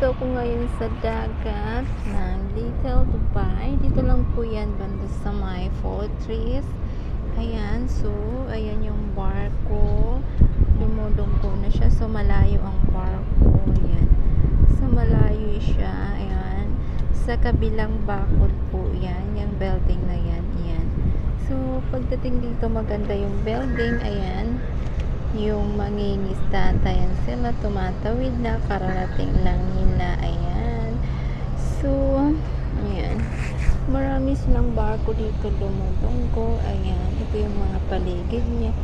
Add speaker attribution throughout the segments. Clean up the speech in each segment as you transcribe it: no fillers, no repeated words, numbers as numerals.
Speaker 1: Nandito ako ngayon sa dagat ng Little Dubai. Dito lang po yan, banda sa may fortress. Ayan, so, ayan yung barko. Dumudunggo na siya. So, malayo ang barko. Ayan. So, malayo siya. Ayan. Sa kabilang bakod po yan. Yung building na yan. Ayan. So, pagdating dito, maganda yung building. Ayan. Yung mangingisda, ayan sila, tumatawid na, kararating lang nila, ayan. So, ayan, marami silang barko dito dumudunggo, ayan, ito yung mga paligid niya.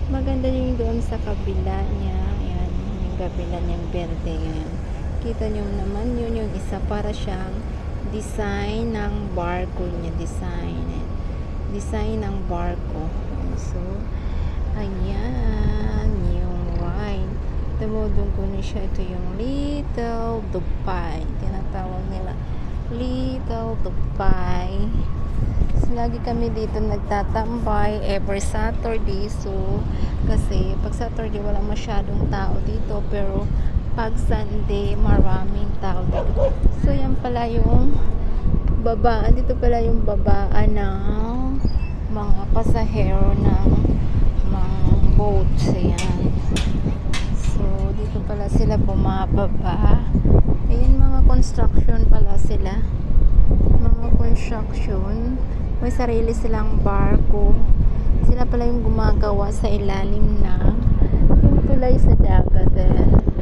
Speaker 1: Maganda yung doon sa kabila niya, ayan, yung kabila niyang building, ayan. Kita nyo naman yun, yung isa para siyang design ng barko niya, design ng barko. So, ayan, yung ride. Dumudunggo na siya. Ito yung Little Dubai. Tinatawag nila Little Dubai. So, lagi kami dito nagtatambay every Saturday. So, kasi pag Saturday wala masyadong tao dito. Pero pag Sunday maraming tao dito. So, yan pala yung babaan. Dito pala yung babaan ng mga pasahero ng boats, ayan. So, dito pala sila bumababa. Ayan, mga construction pala sila. Mga construction. May sarili silang barko. Sila pala yung gumagawa sa ilalim na yung tulay sa dagat. Ayan.